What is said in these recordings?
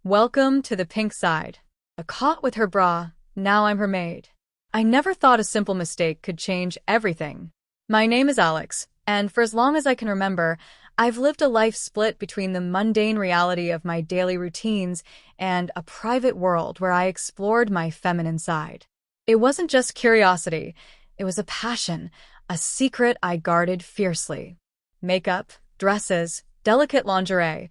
Welcome to the pink side. A caught with her bra, now I'm her maid. I never thought a simple mistake could change everything. My name is Alex, and for as long as I can remember, I've lived a life split between the mundane reality of my daily routines and a private world where I explored my feminine side. It wasn't just curiosity, it was a passion, a secret I guarded fiercely. Makeup, dresses, delicate lingerie,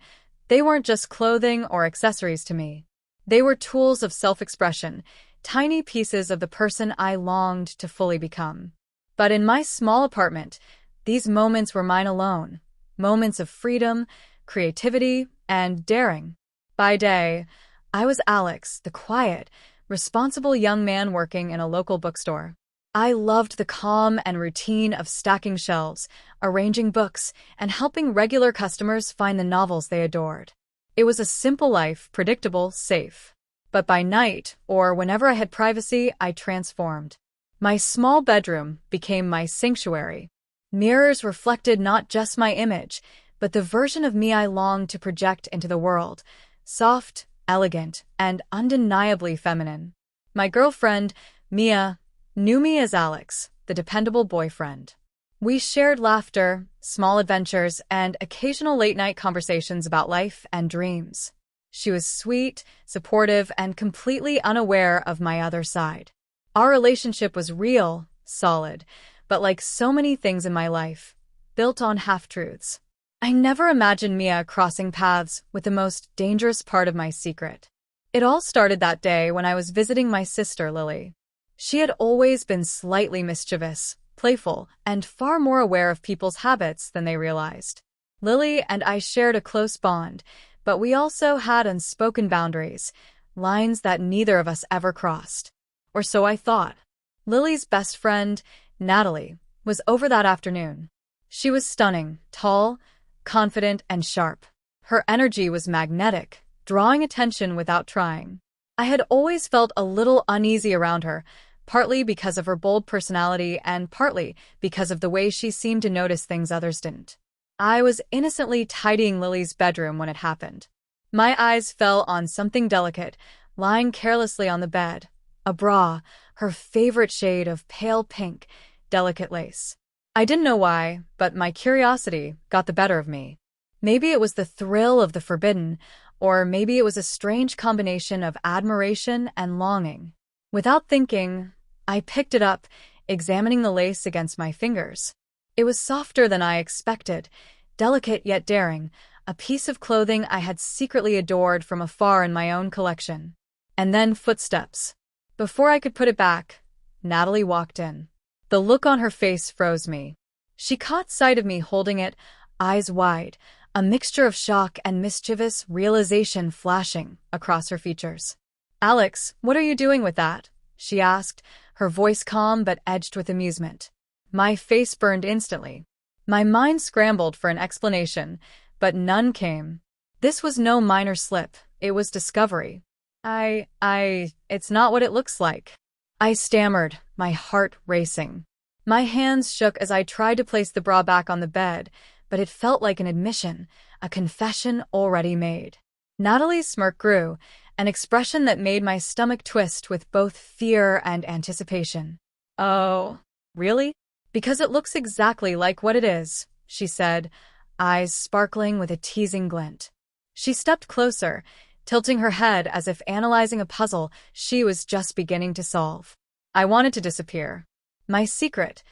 they weren't just clothing or accessories to me. They were tools of self-expression, tiny pieces of the person I longed to fully become. But in my small apartment, these moments were mine alone. Moments of freedom, creativity, and daring. By day, I was Alex, the quiet, responsible young man working in a local bookstore. I loved the calm and routine of stacking shelves, arranging books, and helping regular customers find the novels they adored. It was a simple life, predictable, safe. But by night, or whenever I had privacy, I transformed. My small bedroom became my sanctuary. Mirrors reflected not just my image, but the version of me I longed to project into the world. Soft, elegant, and undeniably feminine. My girlfriend, Mia, knew me as Alex, the dependable boyfriend. We shared laughter, small adventures, and occasional late-night conversations about life and dreams. She was sweet, supportive, and completely unaware of my other side. Our relationship was real, solid, but like so many things in my life, built on half-truths. I never imagined Mia crossing paths with the most dangerous part of my secret. It all started that day when I was visiting my sister, Lily. She had always been slightly mischievous, playful, and far more aware of people's habits than they realized. Lily and I shared a close bond, but we also had unspoken boundaries, lines that neither of us ever crossed. Or so I thought. Lily's best friend, Natalie, was over that afternoon. She was stunning, tall, confident, and sharp. Her energy was magnetic, drawing attention without trying. I had always felt a little uneasy around her, partly because of her bold personality and partly because of the way she seemed to notice things others didn't. I was innocently tidying Lily's bedroom when it happened. My eyes fell on something delicate, lying carelessly on the bed. A bra, her favorite shade of pale pink, delicate lace. I didn't know why, but my curiosity got the better of me. Maybe it was the thrill of the forbidden, or maybe it was a strange combination of admiration and longing. Without thinking, I picked it up, examining the lace against my fingers. It was softer than I expected, delicate yet daring, a piece of clothing I had secretly adored from afar in my own collection. And then footsteps. Before I could put it back, Natalie walked in. The look on her face froze me. She caught sight of me holding it, eyes wide, a mixture of shock and mischievous realization flashing across her features. "Alex, what are you doing with that?" she asked, her voice calm but edged with amusement. My face burned instantly. My mind scrambled for an explanation, but none came. This was no minor slip, it was discovery. It's not what it looks like. I stammered, my heart racing. My hands shook as I tried to place the bra back on the bed, but it felt like an admission, a confession already made. Natalie's smirk grew, an expression that made my stomach twist with both fear and anticipation. "Oh, really? Because it looks exactly like what it is," she said, eyes sparkling with a teasing glint. She stepped closer, tilting her head as if analyzing a puzzle she was just beginning to solve. I wanted to disappear. My secret,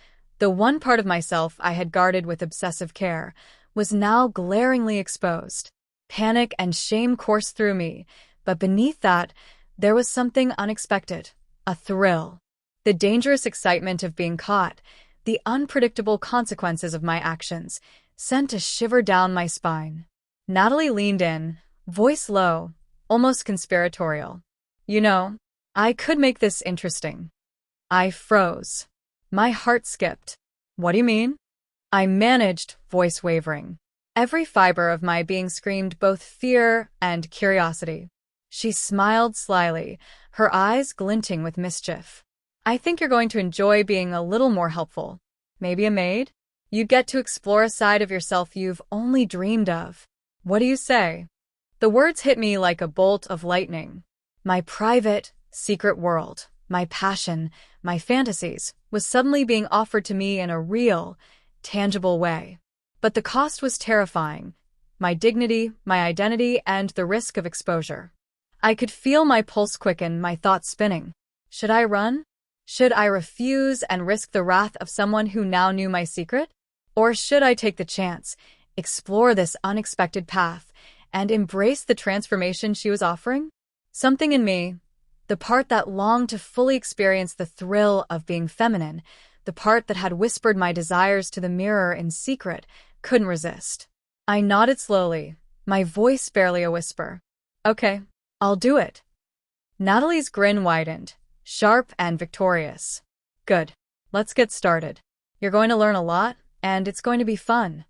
the one part of myself I had guarded with obsessive care, was now glaringly exposed. Panic and shame coursed through me, but beneath that, there was something unexpected, a thrill. The dangerous excitement of being caught, the unpredictable consequences of my actions, sent a shiver down my spine. Natalie leaned in, voice low, almost conspiratorial. "You know, I could make this interesting." I froze. My heart skipped. "What do you mean?" I managed, voice wavering. Every fiber of my being screamed both fear and curiosity. She smiled slyly, her eyes glinting with mischief. "I think you're going to enjoy being a little more helpful. Maybe a maid? You'd get to explore a side of yourself you've only dreamed of. What do you say?" The words hit me like a bolt of lightning. My private, secret world, my passion, my fantasies, was suddenly being offered to me in a real, tangible way. But the cost was terrifying. My dignity, my identity, and the risk of exposure. I could feel my pulse quicken, my thoughts spinning. Should I run? Should I refuse and risk the wrath of someone who now knew my secret? Or should I take the chance, explore this unexpected path, and embrace the transformation she was offering? Something in me, the part that longed to fully experience the thrill of being feminine, the part that had whispered my desires to the mirror in secret, couldn't resist. I nodded slowly, my voice barely a whisper. Okay, I'll do it. Natalie's grin widened, sharp and victorious. Good. Let's get started. You're going to learn a lot, and it's going to be fun.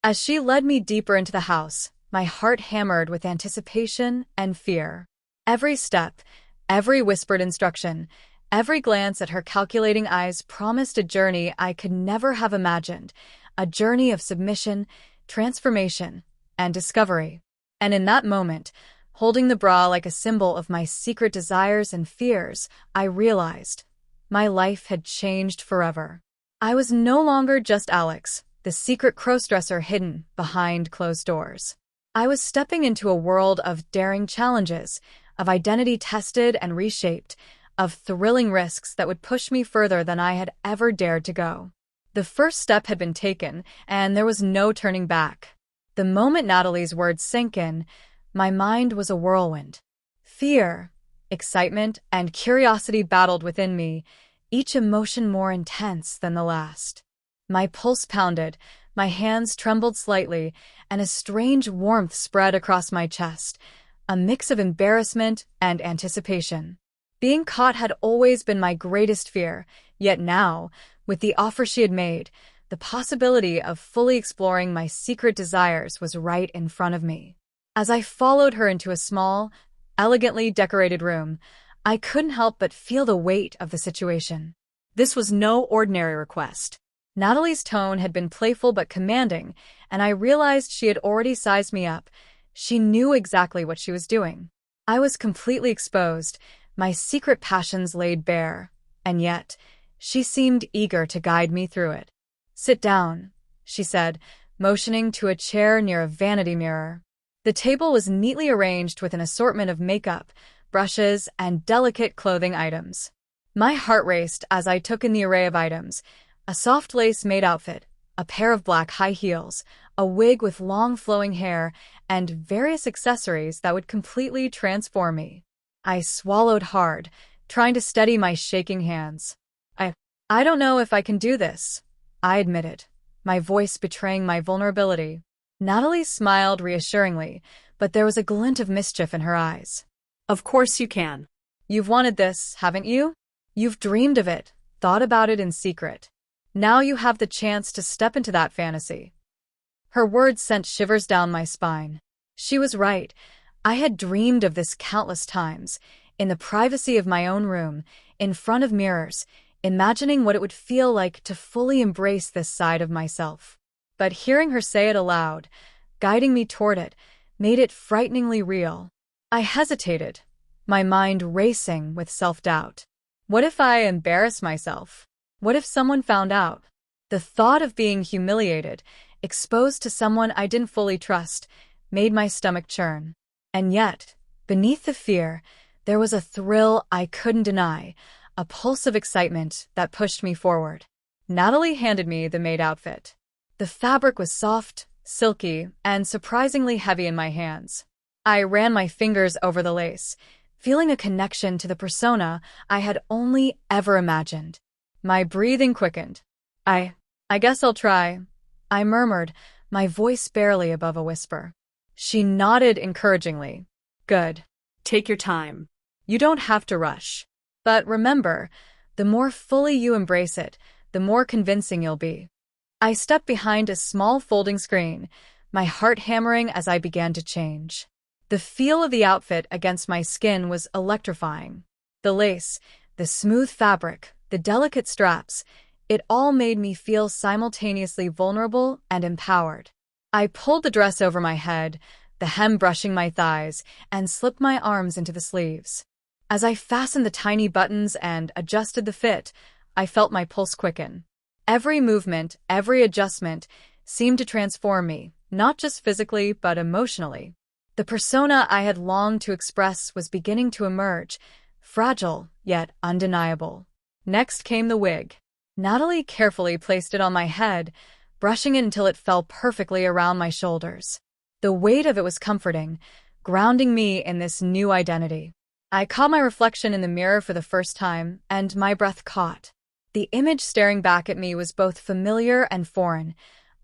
As she led me deeper into the house, my heart hammered with anticipation and fear. Every step, every whispered instruction, every glance at her calculating eyes promised a journey I could never have imagined, a journey of submission, transformation, and discovery. And in that moment, holding the bra like a symbol of my secret desires and fears, I realized my life had changed forever. I was no longer just Alex, the secret crossdresser hidden behind closed doors. I was stepping into a world of daring challenges, of identity tested and reshaped, of thrilling risks that would push me further than I had ever dared to go. The first step had been taken, and there was no turning back. The moment Natalie's words sank in, my mind was a whirlwind. Fear, excitement, and curiosity battled within me, each emotion more intense than the last. My pulse pounded, my hands trembled slightly, and a strange warmth spread across my chest, a mix of embarrassment and anticipation. Being caught had always been my greatest fear, yet now, with the offer she had made, the possibility of fully exploring my secret desires was right in front of me. As I followed her into a small, elegantly decorated room, I couldn't help but feel the weight of the situation. This was no ordinary request. Natalie's tone had been playful but commanding, and I realized she had already sized me up. She knew exactly what she was doing. I was completely exposed, my secret passions laid bare, and yet, she seemed eager to guide me through it. Sit down, she said, motioning to a chair near a vanity mirror. The table was neatly arranged with an assortment of makeup, brushes, and delicate clothing items. My heart raced as I took in the array of items: a soft lace maid outfit, a pair of black high heels, a wig with long flowing hair, and various accessories that would completely transform me. I swallowed hard, trying to steady my shaking hands. I don't know if I can do this, I admitted, my voice betraying my vulnerability. Natalie smiled reassuringly, but there was a glint of mischief in her eyes. Of course you can. You've wanted this, haven't you? You've dreamed of it, thought about it in secret. Now you have the chance to step into that fantasy. Her words sent shivers down my spine. She was right. I had dreamed of this countless times, in the privacy of my own room, in front of mirrors, imagining what it would feel like to fully embrace this side of myself. But hearing her say it aloud, guiding me toward it, made it frighteningly real. I hesitated, my mind racing with self-doubt. What if I embarrassed myself? What if someone found out? The thought of being humiliated, exposed to someone I didn't fully trust, made my stomach churn. And yet, beneath the fear, there was a thrill I couldn't deny, a pulse of excitement that pushed me forward. Natalie handed me the maid outfit. The fabric was soft, silky, and surprisingly heavy in my hands. I ran my fingers over the lace, feeling a connection to the persona I had only ever imagined. My breathing quickened. I guess I'll try, I murmured, my voice barely above a whisper. She nodded encouragingly. Good. Take your time. You don't have to rush. But remember, the more fully you embrace it, the more convincing you'll be. I stepped behind a small folding screen, my heart hammering as I began to change. The feel of the outfit against my skin was electrifying. The lace, the smooth fabric, the delicate straps, it all made me feel simultaneously vulnerable and empowered. I pulled the dress over my head, the hem brushing my thighs, and slipped my arms into the sleeves. As I fastened the tiny buttons and adjusted the fit, I felt my pulse quicken. Every movement, every adjustment seemed to transform me, not just physically but emotionally. The persona I had longed to express was beginning to emerge, fragile yet undeniable. Next came the wig. Natalie carefully placed it on my head, brushing it until it fell perfectly around my shoulders. The weight of it was comforting, grounding me in this new identity. I caught my reflection in the mirror for the first time, and my breath caught. The image staring back at me was both familiar and foreign,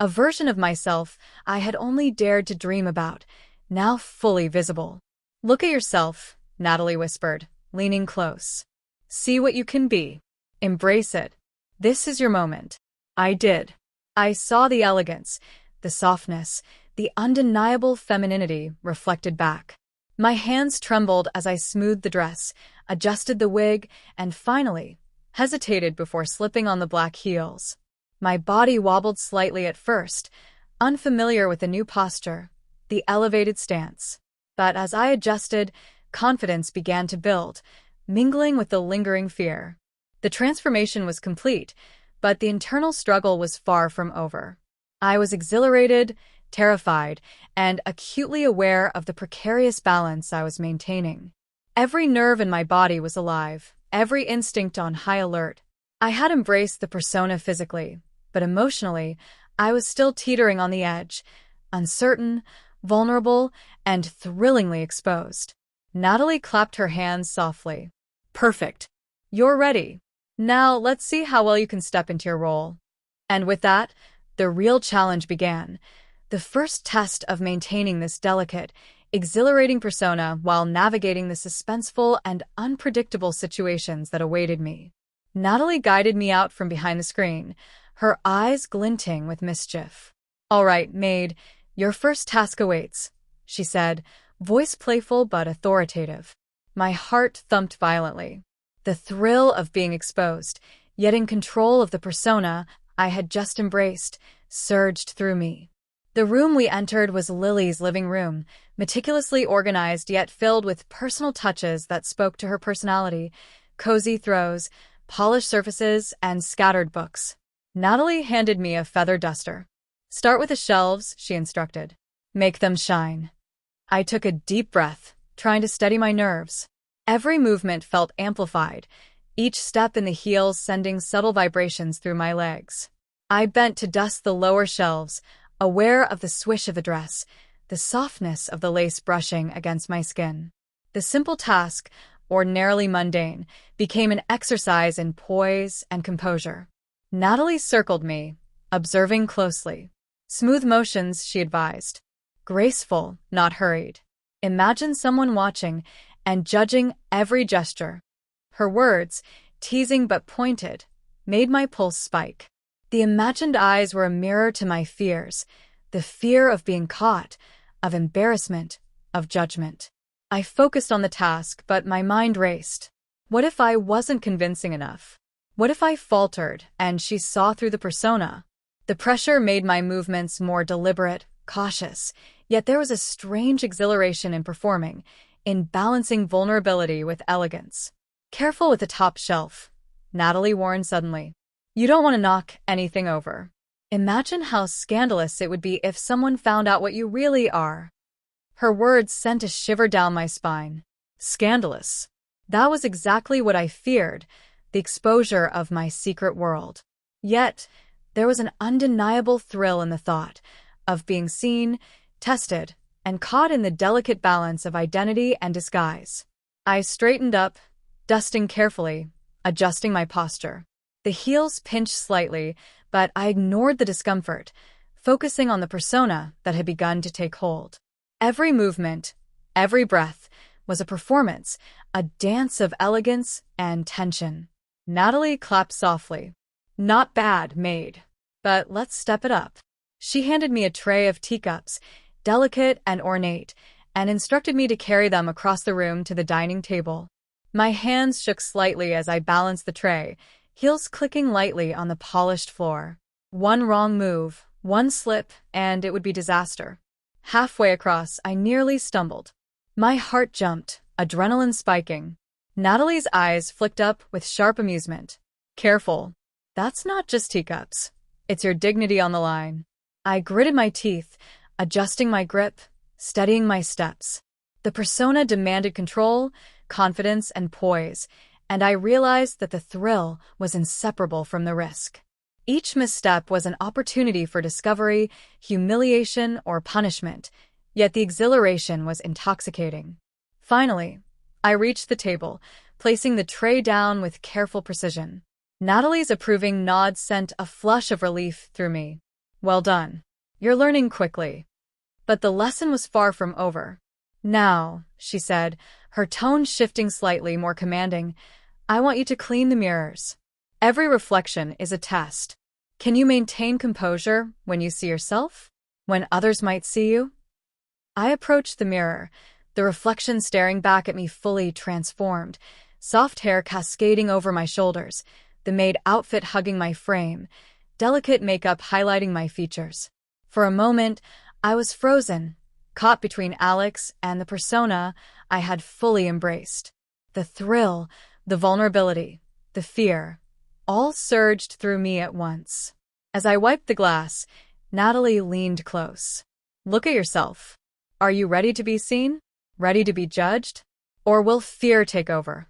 a version of myself I had only dared to dream about, now fully visible. "Look at yourself," Natalie whispered, leaning close. "See what you can be. Embrace it. This is your moment." I did. I saw the elegance, the softness, the undeniable femininity reflected back. My hands trembled as I smoothed the dress, adjusted the wig, and finally hesitated before slipping on the black heels. My body wobbled slightly at first, unfamiliar with the new posture, the elevated stance. But as I adjusted, confidence began to build, mingling with the lingering fear. The transformation was complete, but the internal struggle was far from over. I was exhilarated, terrified, and acutely aware of the precarious balance I was maintaining. Every nerve in my body was alive, every instinct on high alert. I had embraced the persona physically, but emotionally, I was still teetering on the edge, uncertain, vulnerable, and thrillingly exposed. Natalie clapped her hands softly. "Perfect. You're ready. Now let's see how well you can step into your role." And with that, the real challenge began. The first test of maintaining this delicate, exhilarating persona while navigating the suspenseful and unpredictable situations that awaited me. Natalie guided me out from behind the screen, her eyes glinting with mischief. "All right, Maid, your first task awaits," she said, voice playful but authoritative. My heart thumped violently. The thrill of being exposed, yet in control of the persona I had just embraced, surged through me. The room we entered was Lily's living room, meticulously organized yet filled with personal touches that spoke to her personality, cozy throws, polished surfaces, and scattered books. Natalie handed me a feather duster. "Start with the shelves," she instructed. "Make them shine." I took a deep breath, trying to steady my nerves. Every movement felt amplified, each step in the heels sending subtle vibrations through my legs. I bent to dust the lower shelves, aware of the swish of the dress, the softness of the lace brushing against my skin. The simple task, ordinarily mundane, became an exercise in poise and composure. Natalie circled me, observing closely. "Smooth motions," she advised. "Graceful, not hurried. Imagine someone watching and judging every gesture." Her words, teasing but pointed, made my pulse spike. The imagined eyes were a mirror to my fears, the fear of being caught, of embarrassment, of judgment. I focused on the task, but my mind raced. What if I wasn't convincing enough? What if I faltered and she saw through the persona? The pressure made my movements more deliberate, cautious, yet there was a strange exhilaration in performing, in balancing vulnerability with elegance. "Careful with the top shelf," Natalie warned suddenly. "You don't want to knock anything over. Imagine how scandalous it would be if someone found out what you really are." Her words sent a shiver down my spine. Scandalous. That was exactly what I feared, the exposure of my secret world. Yet, there was an undeniable thrill in the thought of being seen, tested, and caught in the delicate balance of identity and disguise. I straightened up, dusting carefully, adjusting my posture. The heels pinched slightly, but I ignored the discomfort, focusing on the persona that had begun to take hold. Every movement, every breath, was a performance, a dance of elegance and tension. Natalie clapped softly. "Not bad, Maid. But let's step it up." She handed me a tray of teacups, delicate and ornate, and instructed me to carry them across the room to the dining table. My hands shook slightly as I balanced the tray, heels clicking lightly on the polished floor. One wrong move, one slip, and it would be disaster. Halfway across, I nearly stumbled. My heart jumped, adrenaline spiking. Natalie's eyes flicked up with sharp amusement. Careful. That's not just teacups. It's your dignity on the line. I gritted my teeth, adjusting my grip, steadying my steps. The persona demanded control, confidence, and poise, and I realized that the thrill was inseparable from the risk. Each misstep was an opportunity for discovery, humiliation, or punishment, yet the exhilaration was intoxicating. Finally, I reached the table, placing the tray down with careful precision. Natalie's approving nod sent a flush of relief through me. Well done. You're learning quickly. But the lesson was far from over. Now, she said, her tone shifting slightly more commanding, I want you to clean the mirrors. Every reflection is a test. Can you maintain composure when you see yourself? When others might see you? I approached the mirror, the reflection staring back at me fully transformed, soft hair cascading over my shoulders, the maid outfit hugging my frame, delicate makeup highlighting my features. For a moment, I was frozen, caught between Alex and the persona I had fully embraced. The thrill, the vulnerability, the fear, all surged through me at once. As I wiped the glass, Natalie leaned close. Look at yourself. Are you ready to be seen? Ready to be judged? Or will fear take over?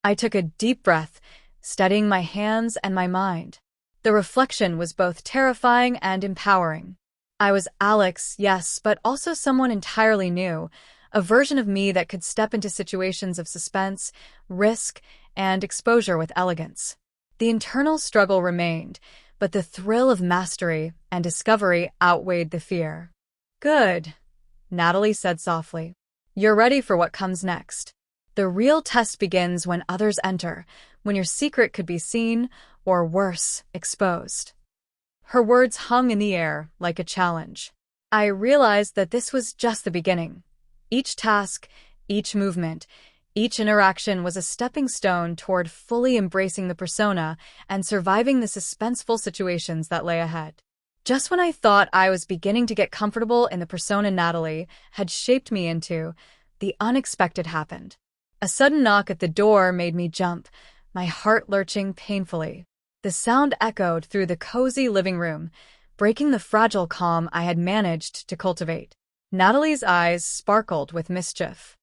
I took a deep breath, steadying my hands and my mind. The reflection was both terrifying and empowering. I was Alex, yes, but also someone entirely new, a version of me that could step into situations of suspense, risk, and exposure with elegance. The internal struggle remained, but the thrill of mastery and discovery outweighed the fear. Good, Natalie said softly. You're ready for what comes next. The real test begins when others enter, when your secret could be seen, or worse, exposed. Her words hung in the air like a challenge. I realized that this was just the beginning. Each task, each movement, each interaction was a stepping stone toward fully embracing the persona and surviving the suspenseful situations that lay ahead. Just when I thought I was beginning to get comfortable in the persona Natalie had shaped me into, the unexpected happened. A sudden knock at the door made me jump, my heart lurching painfully. The sound echoed through the cozy living room, breaking the fragile calm I had managed to cultivate. Natalie's eyes sparkled with mischief.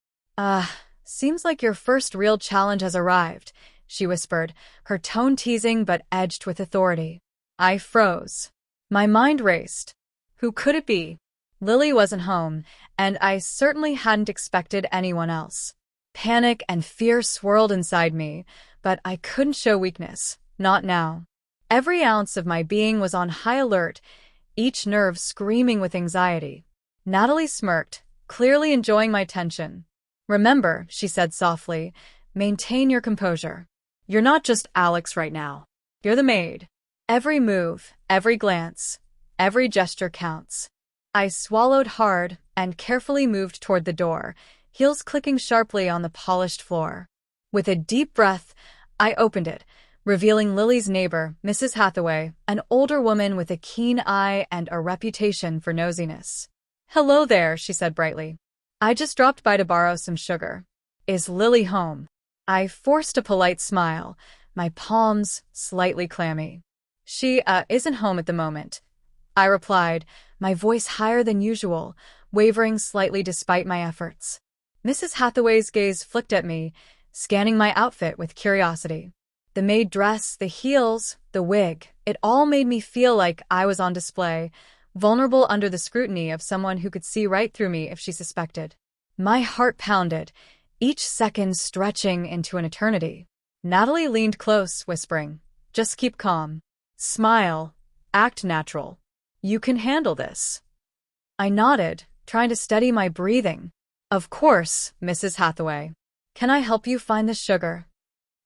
Seems like your first real challenge has arrived, she whispered, her tone teasing but edged with authority. I froze. My mind raced. Who could it be? Lily wasn't home, and I certainly hadn't expected anyone else. Panic and fear swirled inside me, but I couldn't show weakness. Not now. Every ounce of my being was on high alert, each nerve screaming with anxiety. Natalie smirked, clearly enjoying my tension. Remember, she said softly, maintain your composure. You're not just Alex right now. You're the maid. Every move, every glance, every gesture counts. I swallowed hard and carefully moved toward the door, heels clicking sharply on the polished floor. With a deep breath, I opened it, revealing Lily's neighbor, Mrs. Hathaway, an older woman with a keen eye and a reputation for nosiness. Hello there, she said brightly. I just dropped by to borrow some sugar. Is Lily home? I forced a polite smile, my palms slightly clammy. She, isn't home at the moment, I replied, my voice higher than usual, wavering slightly despite my efforts. Mrs. Hathaway's gaze flicked at me, scanning my outfit with curiosity. The maid dress, the heels, the wig, it all made me feel like I was on display, vulnerable under the scrutiny of someone who could see right through me if she suspected. My heart pounded, each second stretching into an eternity. Natalie leaned close, whispering, just keep calm. Smile. Act natural. You can handle this. I nodded, trying to steady my breathing. Of course, Mrs. Hathaway. Can I help you find the sugar?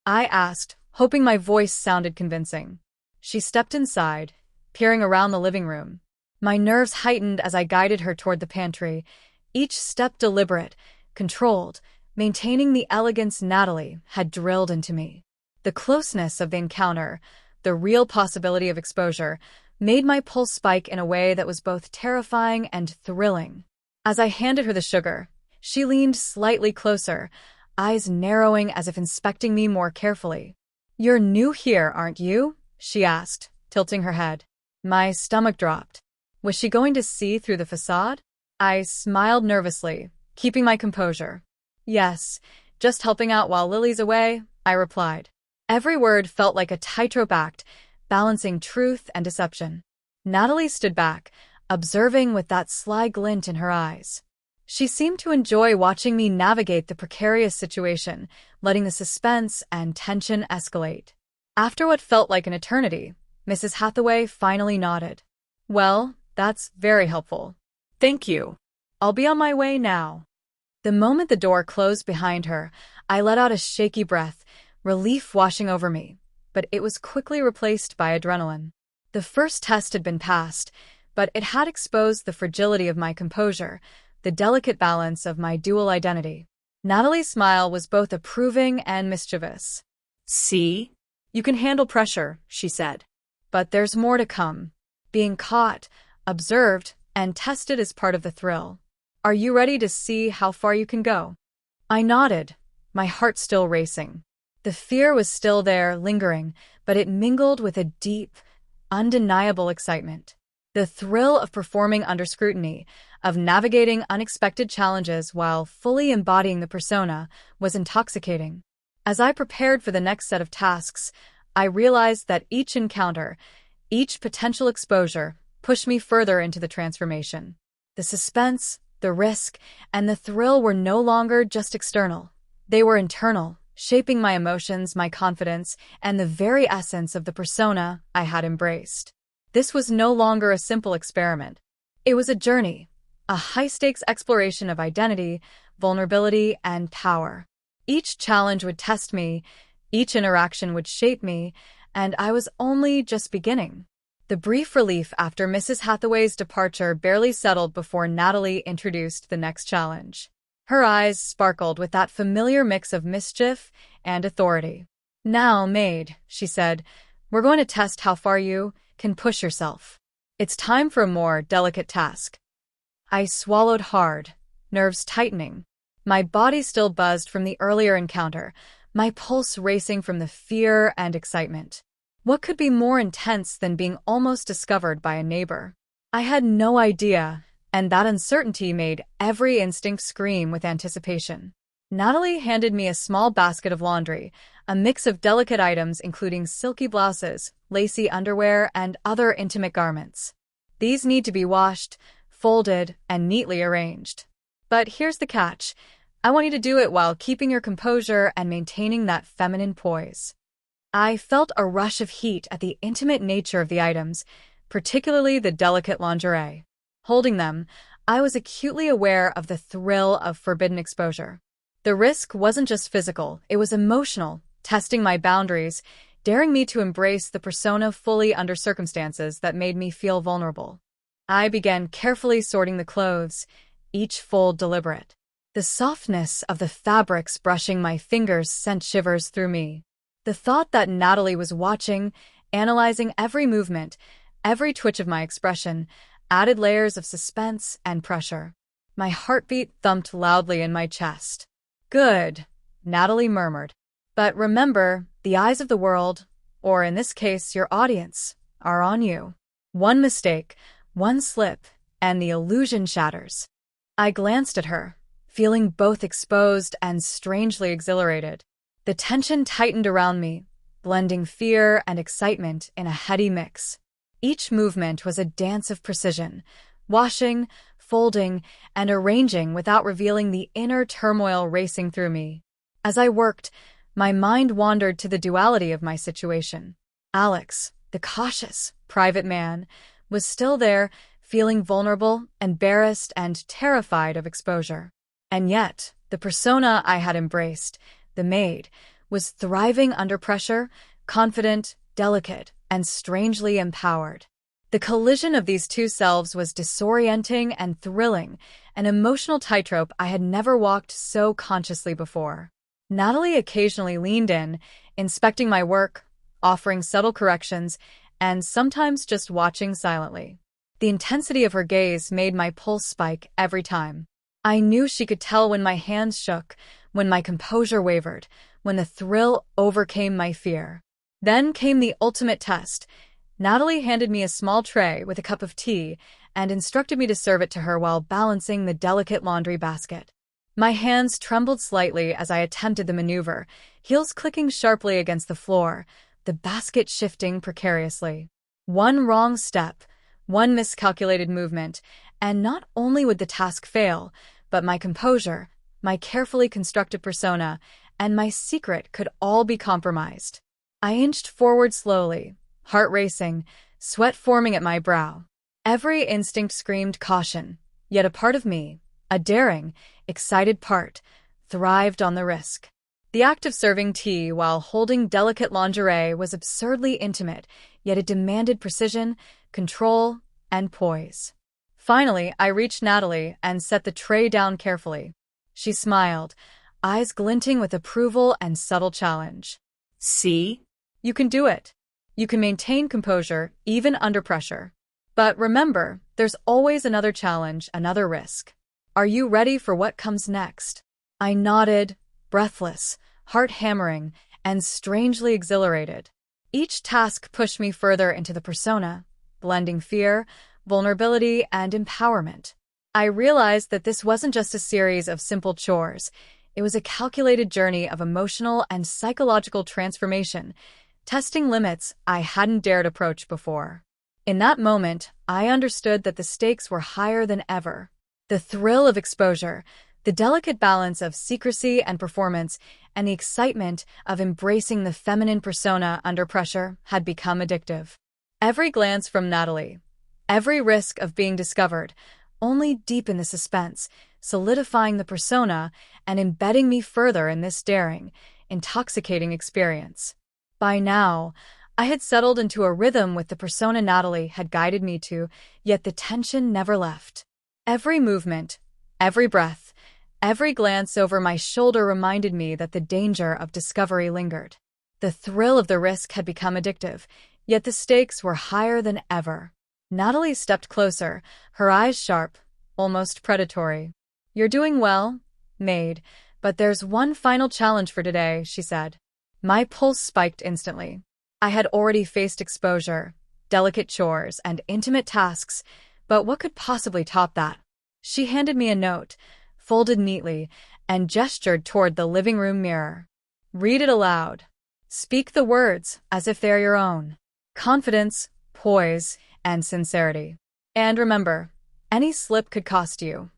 I asked, hoping my voice sounded convincing. She stepped inside, peering around the living room. My nerves heightened as I guided her toward the pantry, each step deliberate, controlled, maintaining the elegance Natalie had drilled into me. The closeness of the encounter, the real possibility of exposure, made my pulse spike in a way that was both terrifying and thrilling. As I handed her the sugar, she leaned slightly closer, eyes narrowing as if inspecting me more carefully. "You're new here, aren't you?" she asked, tilting her head. My stomach dropped. Was she going to see through the facade? I smiled nervously, keeping my composure. "Yes, just helping out while Lily's away," I replied. Every word felt like a tightrope act, balancing truth and deception. Natalie stood back, observing with that sly glint in her eyes. She seemed to enjoy watching me navigate the precarious situation, letting the suspense and tension escalate. After what felt like an eternity, Mrs. Hathaway finally nodded. "Well, that's very helpful. Thank you. I'll be on my way now." The moment the door closed behind her, I let out a shaky breath, relief washing over me, but it was quickly replaced by adrenaline. The first test had been passed, but it had exposed the fragility of my composure, the delicate balance of my dual identity. Natalie's smile was both approving and mischievous. "See? You can handle pressure," she said. "But there's more to come. Being caught, observed, and tested is part of the thrill. Are you ready to see how far you can go?" I nodded, my heart still racing. The fear was still there, lingering, but it mingled with a deep, undeniable excitement. The thrill of performing under scrutiny, of navigating unexpected challenges while fully embodying the persona, was intoxicating. As I prepared for the next set of tasks, I realized that each encounter, each potential exposure, pushed me further into the transformation. The suspense, the risk, and the thrill were no longer just external. They were internal, shaping my emotions, my confidence, and the very essence of the persona I had embraced. This was no longer a simple experiment. It was a journey, a high-stakes exploration of identity, vulnerability, and power. Each challenge would test me, each interaction would shape me, and I was only just beginning. The brief relief after Mrs. Hathaway's departure barely settled before Natalie introduced the next challenge. Her eyes sparkled with that familiar mix of mischief and authority. "Now, Maid," she said, "we're going to test how far you can push yourself. It's time for a more delicate task." I swallowed hard, nerves tightening. My body still buzzed from the earlier encounter, my pulse racing from the fear and excitement. What could be more intense than being almost discovered by a neighbor? I had no idea, and that uncertainty made every instinct scream with anticipation. Natalie handed me a small basket of laundry, a mix of delicate items including silky blouses, lacy underwear, and other intimate garments. These need to be washed, folded, and neatly arranged. But here's the catch. I want you to do it while keeping your composure and maintaining that feminine poise. I felt a rush of heat at the intimate nature of the items, particularly the delicate lingerie. Holding them, I was acutely aware of the thrill of forbidden exposure. The risk wasn't just physical, it was emotional, testing my boundaries, daring me to embrace the persona fully under circumstances that made me feel vulnerable. I began carefully sorting the clothes, each fold deliberate. The softness of the fabrics brushing my fingers sent shivers through me. The thought that Natalie was watching, analyzing every movement, every twitch of my expression, added layers of suspense and pressure. My heartbeat thumped loudly in my chest. "Good," Natalie murmured. "But remember, the eyes of the world, or in this case your audience, are on you. One mistake, one slip, and the illusion shatters." I glanced at her, feeling both exposed and strangely exhilarated. The tension tightened around me, blending fear and excitement in a heady mix. Each movement was a dance of precision, washing, folding, and arranging without revealing the inner turmoil racing through me. As I worked, my mind wandered to the duality of my situation. Alex, the cautious, private man, was still there, feeling vulnerable, embarrassed, and terrified of exposure. And yet, the persona I had embraced, the Maid, was thriving under pressure, confident, delicate, and strangely empowered. The collision of these two selves was disorienting and thrilling, an emotional tightrope I had never walked so consciously before. Natalie occasionally leaned in, inspecting my work, offering subtle corrections, and sometimes just watching silently. The intensity of her gaze made my pulse spike every time. I knew she could tell when my hands shook, when my composure wavered, when the thrill overcame my fear. Then came the ultimate test. Natalie handed me a small tray with a cup of tea and instructed me to serve it to her while balancing the delicate laundry basket. My hands trembled slightly as I attempted the maneuver, heels clicking sharply against the floor, the basket shifting precariously. One wrong step, one miscalculated movement, and not only would the task fail, but my composure, my carefully constructed persona, and my secret could all be compromised. I inched forward slowly, heart racing, sweat forming at my brow. Every instinct screamed caution, yet a part of me, a daring, excited part, thrived on the risk. The act of serving tea while holding delicate lingerie was absurdly intimate, yet it demanded precision, control, and poise. Finally, I reached Natalie and set the tray down carefully. She smiled, eyes glinting with approval and subtle challenge. See? You can do it. You can maintain composure, even under pressure. But remember, there's always another challenge, another risk. Are you ready for what comes next? I nodded, breathless, heart hammering, and strangely exhilarated. Each task pushed me further into the persona, blending fear, vulnerability, and empowerment. I realized that this wasn't just a series of simple chores. It was a calculated journey of emotional and psychological transformation, testing limits I hadn't dared approach before. In that moment, I understood that the stakes were higher than ever. The thrill of exposure, the delicate balance of secrecy and performance, and the excitement of embracing the feminine persona under pressure had become addictive. Every glance from Natalie, every risk of being discovered, only deepened the suspense, solidifying the persona and embedding me further in this daring, intoxicating experience. By now, I had settled into a rhythm with the persona Natalie had guided me to, yet the tension never left. Every movement, every breath, every glance over my shoulder reminded me that the danger of discovery lingered. The thrill of the risk had become addictive, yet the stakes were higher than ever. Natalie stepped closer, her eyes sharp, almost predatory. "You're doing well, Maid, but there's one final challenge for today," she said. My pulse spiked instantly. I had already faced exposure, delicate chores, and intimate tasks, but what could possibly top that? She handed me a note, folded neatly, and gestured toward the living room mirror. "Read it aloud. Speak the words as if they're your own. Confidence, poise, and sincerity. And remember, any slip could cost you."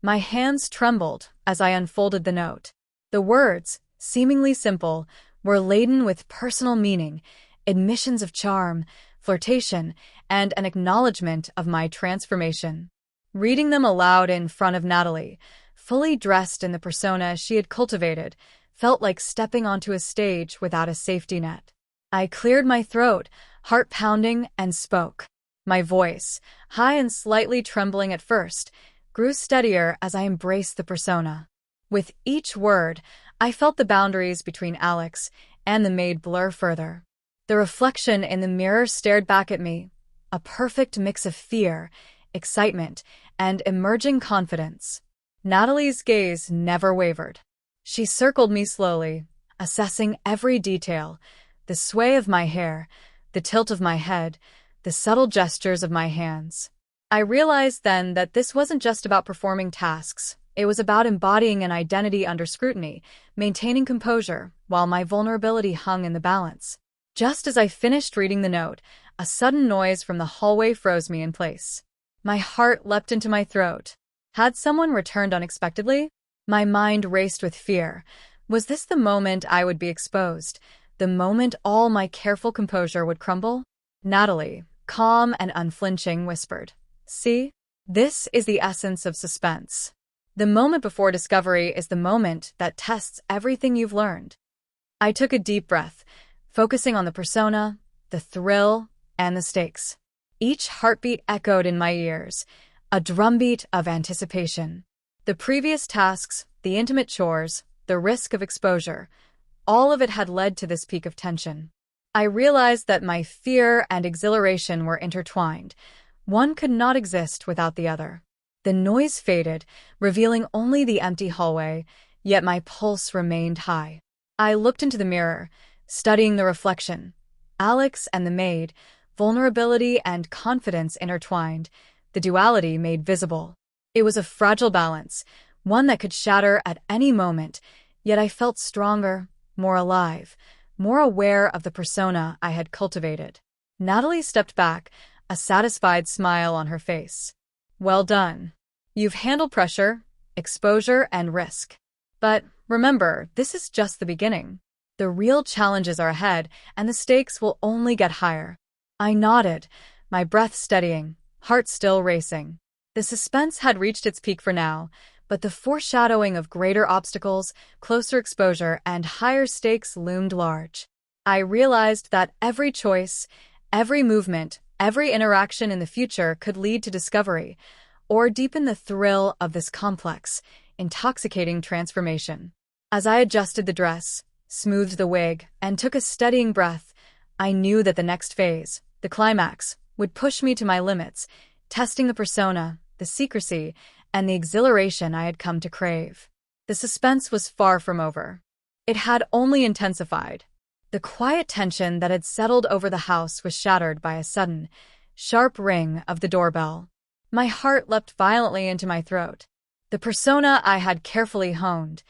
My hands trembled as I unfolded the note. The words, seemingly simple, were laden with personal meaning, admissions of charm, flirtation, and an acknowledgement of my transformation. Reading them aloud in front of Natalie, fully dressed in the persona she had cultivated, felt like stepping onto a stage without a safety net. I cleared my throat, heart pounding, and spoke. My voice, high and slightly trembling at first, grew steadier as I embraced the persona. With each word, I felt the boundaries between Alex and the maid blur further. The reflection in the mirror stared back at me, a perfect mix of fear, excitement, and emerging confidence. Natalie's gaze never wavered. She circled me slowly, assessing every detail, the sway of my hair, the tilt of my head, the subtle gestures of my hands. I realized then that this wasn't just about performing tasks. It was about embodying an identity under scrutiny, maintaining composure, while my vulnerability hung in the balance. Just as I finished reading the note, a sudden noise from the hallway froze me in place. My heart leapt into my throat. Had someone returned unexpectedly? My mind raced with fear. Was this the moment I would be exposed? The moment all my careful composure would crumble? Natalie, calm and unflinching, whispered, "See? This is the essence of suspense. The moment before discovery is the moment that tests everything you've learned." I took a deep breath, focusing on the persona, the thrill, and the stakes. Each heartbeat echoed in my ears, a drumbeat of anticipation. The previous tasks, the intimate chores, the risk of exposure, all of it had led to this peak of tension. I realized that my fear and exhilaration were intertwined. One could not exist without the other. The noise faded, revealing only the empty hallway, yet my pulse remained high. I looked into the mirror, studying the reflection. Alex and the maid, vulnerability and confidence intertwined, the duality made visible. It was a fragile balance, one that could shatter at any moment, yet I felt stronger, more alive, more aware of the persona I had cultivated. Natalie stepped back, a satisfied smile on her face. Well done. You've handled pressure, exposure, and risk. But remember, this is just the beginning. The real challenges are ahead, and the stakes will only get higher. I nodded, my breath steadying, heart still racing. The suspense had reached its peak for now, but the foreshadowing of greater obstacles, closer exposure, and higher stakes loomed large. I realized that every choice, every movement, every interaction in the future could lead to discovery, or deepen the thrill of this complex, intoxicating transformation. As I adjusted the dress, smoothed the wig, and took a steadying breath, I knew that the next phase, the climax, would push me to my limits, testing the persona, the secrecy, and the exhilaration I had come to crave. The suspense was far from over. It had only intensified. The quiet tension that had settled over the house was shattered by a sudden, sharp ring of the doorbell. My heart leapt violently into my throat. The persona I had carefully honed,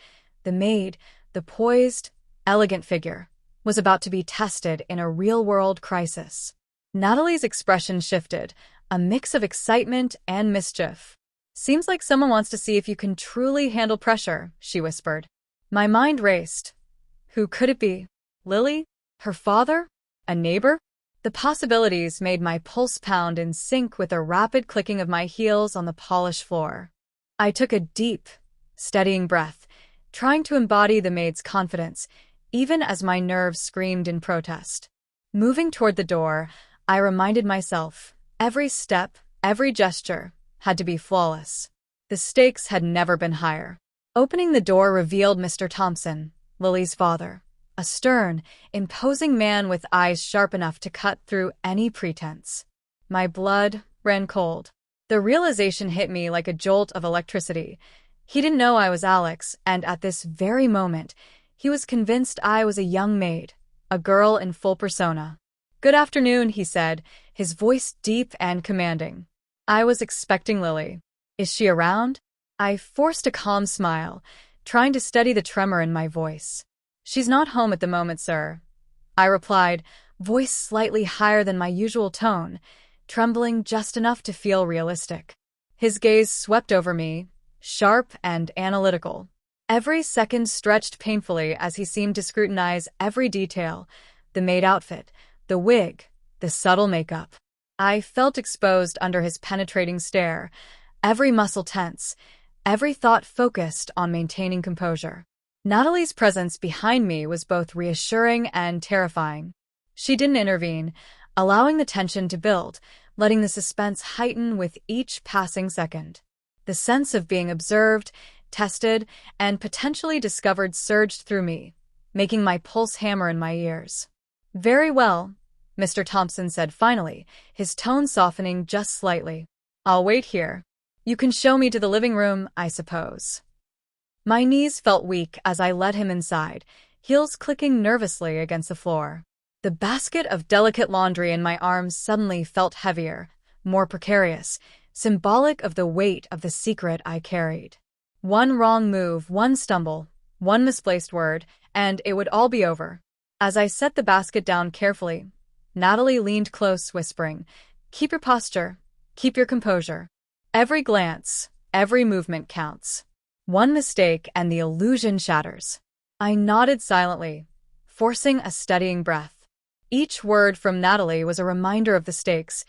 the maid, the poised, elegant figure, was about to be tested in a real-world crisis. Natalie's expression shifted, a mix of excitement and mischief. Seems like someone wants to see if you can truly handle pressure, she whispered. My mind raced. Who could it be? Lily? Her father? A neighbor? The possibilities made my pulse pound in sync with the rapid clicking of my heels on the polished floor. I took a deep, steadying breath, trying to embody the maid's confidence, even as my nerves screamed in protest. Moving toward the door, I reminded myself, every step, every gesture, had to be flawless. The stakes had never been higher. Opening the door revealed Mr. Thompson, Lily's father, a stern, imposing man with eyes sharp enough to cut through any pretense. My blood ran cold. The realization hit me like a jolt of electricity. He didn't know I was Alex, and at this very moment, he was convinced I was a young maid, a girl in full persona. Good afternoon, he said, his voice deep and commanding. I was expecting Lily. Is she around? I forced a calm smile, trying to steady the tremor in my voice. She's not home at the moment, sir, I replied, voice slightly higher than my usual tone, trembling just enough to feel realistic. His gaze swept over me, sharp and analytical. Every second stretched painfully as he seemed to scrutinize every detail, the maid outfit, the wig, the subtle makeup. I felt exposed under his penetrating stare, every muscle tense, every thought focused on maintaining composure. Natalie's presence behind me was both reassuring and terrifying. She didn't intervene, allowing the tension to build, letting the suspense heighten with each passing second. The sense of being observed, tested, and potentially discovered surged through me, making my pulse hammer in my ears. Very well, Mr. Thompson said finally, his tone softening just slightly. I'll wait here. You can show me to the living room, I suppose. My knees felt weak as I led him inside, heels clicking nervously against the floor. The basket of delicate laundry in my arms suddenly felt heavier, more precarious, symbolic of the weight of the secret I carried. One wrong move, one stumble, one misplaced word, and it would all be over. As I set the basket down carefully, Natalie leaned close, whispering, "Keep your posture, keep your composure. Every glance, every movement counts. One mistake and the illusion shatters." I nodded silently, forcing a steadying breath. Each word from Natalie was a reminder of the stakes,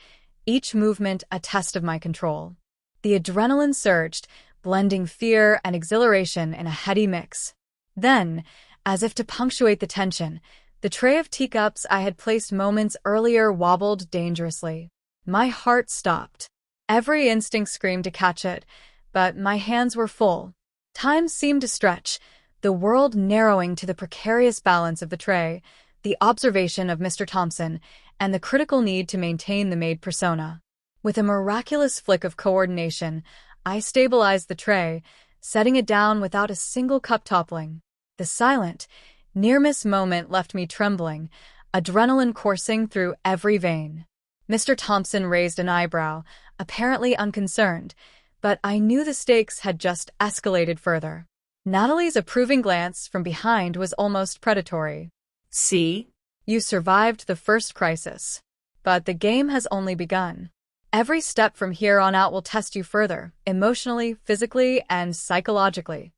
each movement a test of my control. The adrenaline surged, blending fear and exhilaration in a heady mix. Then, as if to punctuate the tension, the tray of teacups I had placed moments earlier wobbled dangerously. My heart stopped. Every instinct screamed to catch it, but my hands were full. Time seemed to stretch, the world narrowing to the precarious balance of the tray, the observation of Mr. Thompson, and the critical need to maintain the maid persona. With a miraculous flick of coordination, I stabilized the tray, setting it down without a single cup toppling. The silent, near-miss moment left me trembling, adrenaline coursing through every vein. Mr. Thompson raised an eyebrow, apparently unconcerned, but I knew the stakes had just escalated further. Natalie's approving glance from behind was almost predatory. See? You survived the first crisis. But the game has only begun. Every step from here on out will test you further, emotionally, physically, and psychologically.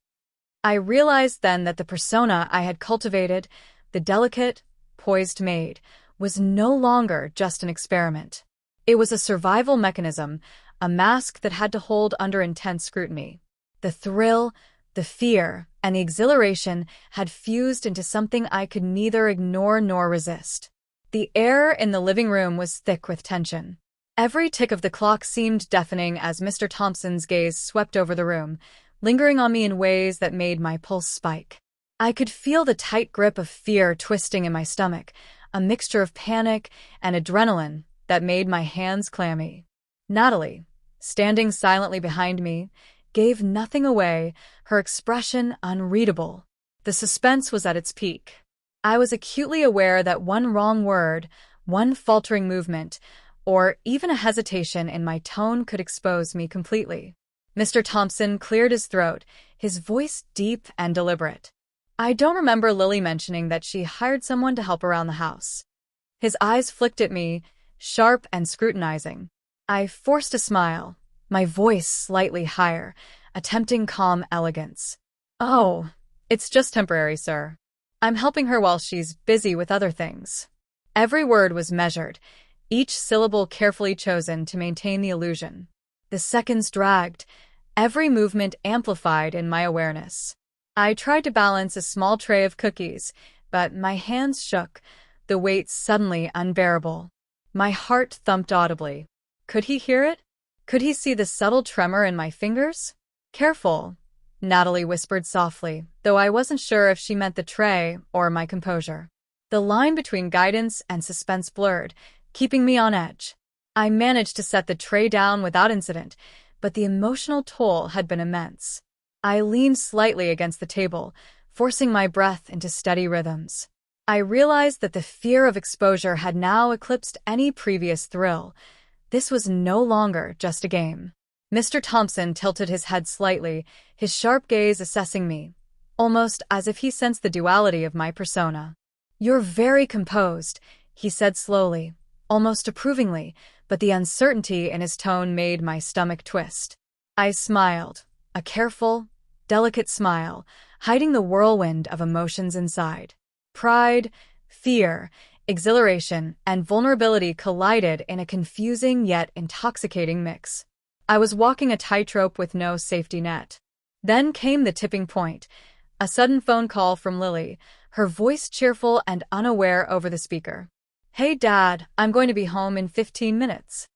I realized then that the persona I had cultivated, the delicate, poised maid, was no longer just an experiment. It was a survival mechanism, a mask that had to hold under intense scrutiny. The thrill, the fear, and the exhilaration had fused into something I could neither ignore nor resist. The air in the living room was thick with tension. Every tick of the clock seemed deafening as Mr. Thompson's gaze swept over the room, lingering on me in ways that made my pulse spike. I could feel the tight grip of fear twisting in my stomach, a mixture of panic and adrenaline that made my hands clammy. Natalie, standing silently behind me, gave nothing away, her expression unreadable. The suspense was at its peak. I was acutely aware that one wrong word, one faltering movement, or even a hesitation in my tone could expose me completely. Mr. Thompson cleared his throat, his voice deep and deliberate. I don't remember Lily mentioning that she hired someone to help around the house. His eyes flicked at me, sharp and scrutinizing. I forced a smile, my voice slightly higher, attempting calm elegance. Oh, it's just temporary, sir. I'm helping her while she's busy with other things. Every word was measured, each syllable carefully chosen to maintain the illusion. The seconds dragged, every movement amplified in my awareness. I tried to balance a small tray of cookies, but my hands shook, the weight suddenly unbearable. My heart thumped audibly. Could he hear it? Could he see the subtle tremor in my fingers? Careful, Natalie whispered softly, though I wasn't sure if she meant the tray or my composure. The line between guidance and suspense blurred, keeping me on edge. I managed to set the tray down without incident, but the emotional toll had been immense. I leaned slightly against the table, forcing my breath into steady rhythms. I realized that the fear of exposure had now eclipsed any previous thrill. This was no longer just a game. Mr. Thompson tilted his head slightly, his sharp gaze assessing me, almost as if he sensed the duality of my persona. "You're very composed," he said slowly, almost approvingly, but the uncertainty in his tone made my stomach twist. I smiled, a careful, delicate smile, hiding the whirlwind of emotions inside. Pride, fear, exhilaration, and vulnerability collided in a confusing yet intoxicating mix. I was walking a tightrope with no safety net. Then came the tipping point, a sudden phone call from Lily, her voice cheerful and unaware over the speaker. "Hey, Dad, I'm going to be home in 15 minutes.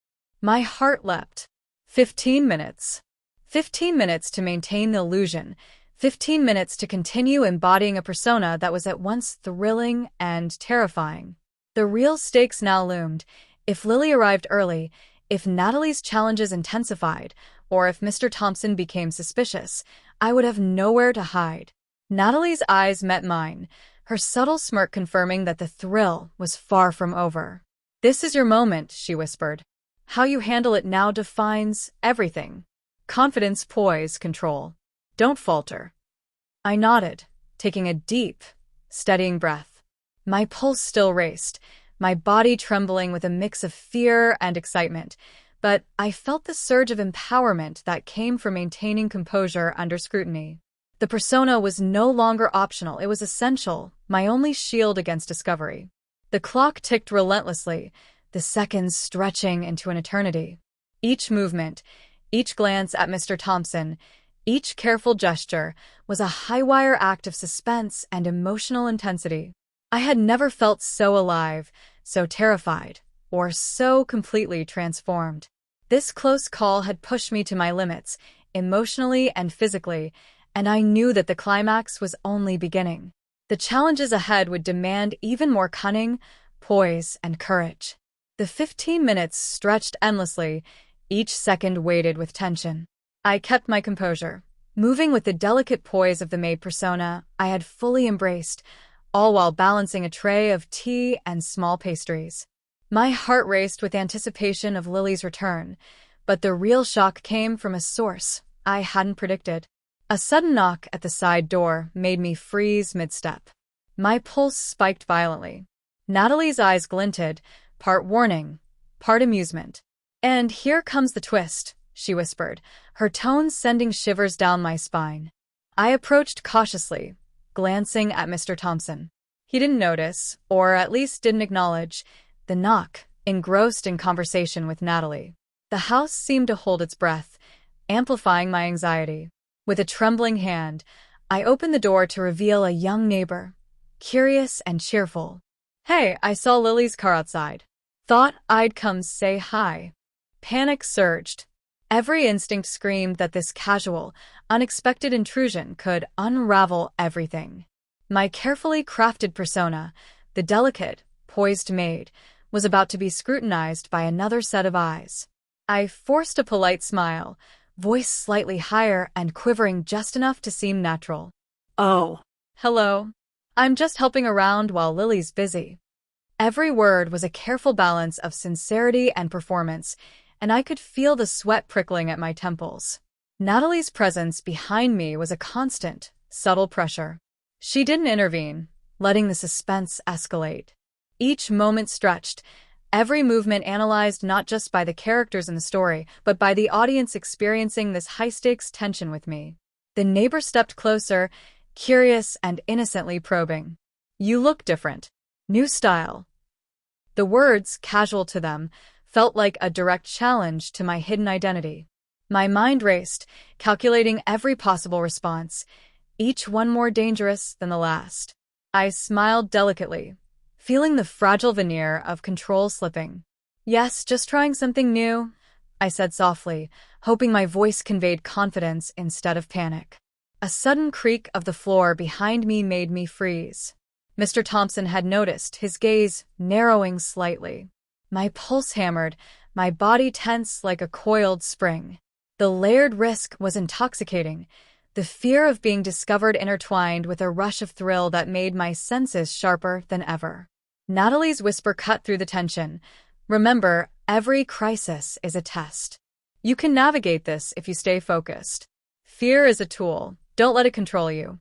My heart leapt. 15 minutes. 15 minutes to maintain the illusion. 15 minutes to continue embodying a persona that was at once thrilling and terrifying. The real stakes now loomed. If Lily arrived early, if Natalie's challenges intensified, or if Mr. Thompson became suspicious, I would have nowhere to hide. Natalie's eyes met mine, her subtle smirk confirming that the thrill was far from over. "This is your moment," she whispered. "How you handle it now defines everything. Confidence, poise, control. Don't falter." I nodded, taking a deep, steadying breath. My pulse still raced, my body trembling with a mix of fear and excitement, but I felt the surge of empowerment that came from maintaining composure under scrutiny. The persona was no longer optional, it was essential, my only shield against discovery. The clock ticked relentlessly, the seconds stretching into an eternity. Each movement, each glance at Mr. Thompson, each careful gesture was a high-wire act of suspense and emotional intensity. I had never felt so alive, so terrified, or so completely transformed. This close call had pushed me to my limits, emotionally and physically, and I knew that the climax was only beginning. The challenges ahead would demand even more cunning, poise, and courage. The 15 minutes stretched endlessly, each second weighted with tension. I kept my composure, moving with the delicate poise of the maid persona I had fully embraced, all while balancing a tray of tea and small pastries. My heart raced with anticipation of Lily's return, but the real shock came from a source I hadn't predicted. A sudden knock at the side door made me freeze mid-step. My pulse spiked violently. Natalie's eyes glinted, part warning, part amusement. "And here comes the twist," she whispered, her tone sending shivers down my spine. I approached cautiously, glancing at Mr. Thompson. He didn't notice, or at least didn't acknowledge, the knock, engrossed in conversation with Natalie. The house seemed to hold its breath, amplifying my anxiety. With a trembling hand, I opened the door to reveal a young neighbor, curious and cheerful. "Hey, I saw Lily's car outside. Thought I'd come say hi." Panic surged. Every instinct screamed that this casual, unexpected intrusion could unravel everything. My carefully crafted persona, the delicate, poised maid, was about to be scrutinized by another set of eyes. I forced a polite smile, voice slightly higher and quivering just enough to seem natural. "Oh, hello. I'm just helping around while Lily's busy." Every word was a careful balance of sincerity and performance, and I could feel the sweat prickling at my temples. Natalie's presence behind me was a constant, subtle pressure. She didn't intervene, letting the suspense escalate. Each moment stretched, every movement analyzed not just by the characters in the story, but by the audience experiencing this high-stakes tension with me. The neighbor stepped closer, curious and innocently probing. "You look different. New style." The words, casual to them, felt like a direct challenge to my hidden identity. My mind raced, calculating every possible response, each one more dangerous than the last. I smiled delicately, feeling the fragile veneer of control slipping. "Yes, just trying something new," I said softly, hoping my voice conveyed confidence instead of panic. A sudden creak of the floor behind me made me freeze. Mr. Thompson had noticed, his gaze narrowing slightly. My pulse hammered, my body tense like a coiled spring. The layered risk was intoxicating, the fear of being discovered intertwined with a rush of thrill that made my senses sharper than ever. Natalie's whisper cut through the tension. "Remember, every crisis is a test. You can navigate this if you stay focused. Fear is a tool. Don't let it control you."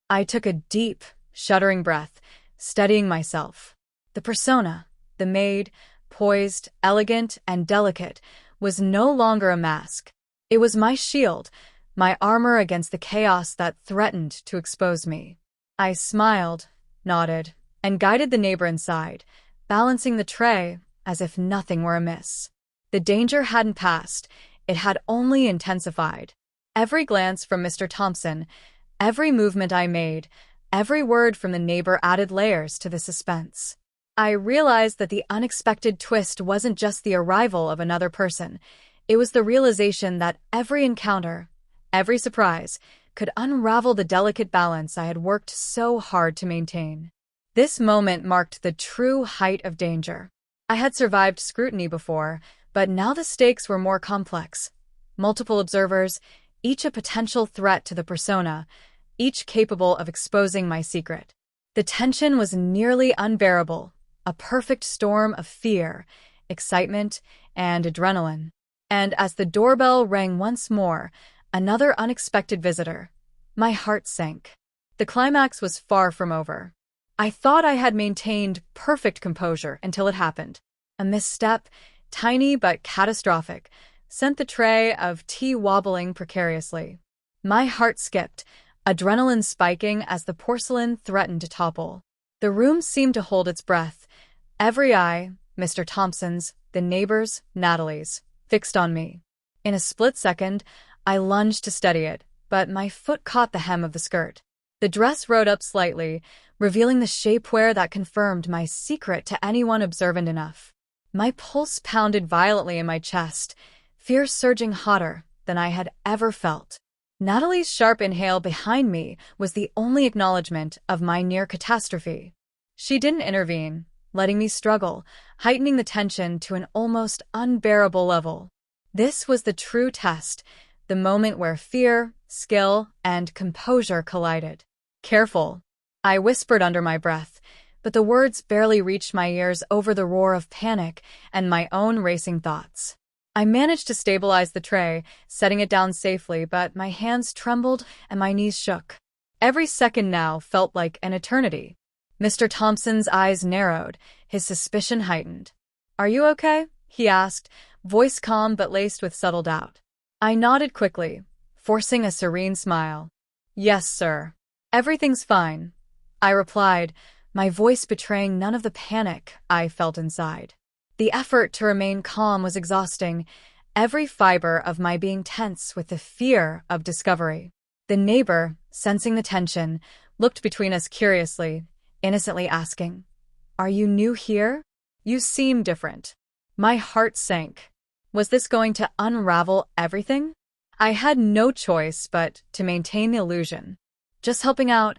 I took a deep, shuddering breath, steadying myself. The persona, the maid, poised, elegant, and delicate, was no longer a mask. It was my shield, my armor against the chaos that threatened to expose me. I smiled, nodded, and guided the neighbor inside, balancing the tray as if nothing were amiss. The danger hadn't passed, it had only intensified. Every glance from Mr. Thompson, every movement I made, every word from the neighbor added layers to the suspense. I realized that the unexpected twist wasn't just the arrival of another person. It was the realization that every encounter, every surprise, could unravel the delicate balance I had worked so hard to maintain. This moment marked the true height of danger. I had survived scrutiny before, but now the stakes were more complex. Multiple observers, each a potential threat to the persona, each capable of exposing my secret. The tension was nearly unbearable, a perfect storm of fear, excitement, and adrenaline. And as the doorbell rang once more, another unexpected visitor, my heart sank. The climax was far from over. I thought I had maintained perfect composure until it happened. A misstep, tiny but catastrophic, sent the tray of tea wobbling precariously. My heart skipped, adrenaline spiking as the porcelain threatened to topple. The room seemed to hold its breath, every eye, Mr. Thompson's, the neighbor's, Natalie's, fixed on me. In a split second, I lunged to steady it, but my foot caught the hem of the skirt. The dress rode up slightly, revealing the shapewear that confirmed my secret to anyone observant enough. My pulse pounded violently in my chest, fear surging hotter than I had ever felt. Natalie's sharp inhale behind me was the only acknowledgement of my near catastrophe. She didn't intervene, letting me struggle, heightening the tension to an almost unbearable level. This was the true test, the moment where fear, skill, and composure collided. "Careful," I whispered under my breath, but the words barely reached my ears over the roar of panic and my own racing thoughts. I managed to stabilize the tray, setting it down safely, but my hands trembled and my knees shook. Every second now felt like an eternity. Mr. Thompson's eyes narrowed, his suspicion heightened. "Are you okay?" he asked, voice calm but laced with subtle doubt. I nodded quickly, forcing a serene smile. "Yes, sir. Everything's fine," I replied, my voice betraying none of the panic I felt inside. The effort to remain calm was exhausting, every fiber of my being tense with the fear of discovery. The neighbor, sensing the tension, looked between us curiously, innocently asking, "Are you new here? You seem different." My heart sank. Was this going to unravel everything? I had no choice but to maintain the illusion. "Just helping out,"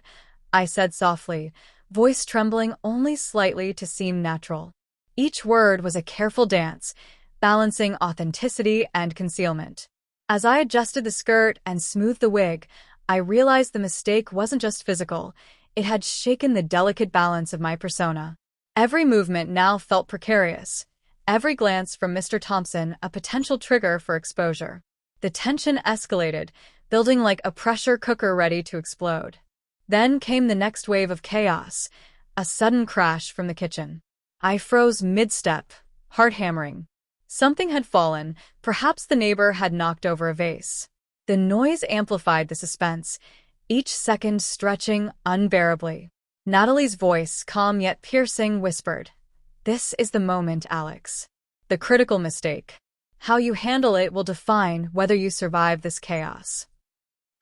I said softly, voice trembling only slightly to seem natural. Each word was a careful dance, balancing authenticity and concealment. As I adjusted the skirt and smoothed the wig, I realized the mistake wasn't just physical. It had shaken the delicate balance of my persona. Every movement now felt precarious, every glance from Mr. Thompson a potential trigger for exposure. The tension escalated, building like a pressure cooker ready to explode. Then came the next wave of chaos, a sudden crash from the kitchen. I froze mid-step, heart hammering. Something had fallen, perhaps the neighbor had knocked over a vase. The noise amplified the suspense, each second stretching unbearably. Natalie's voice, calm yet piercing, whispered, "This is the moment, Alex. The critical mistake. How you handle it will define whether you survive this chaos."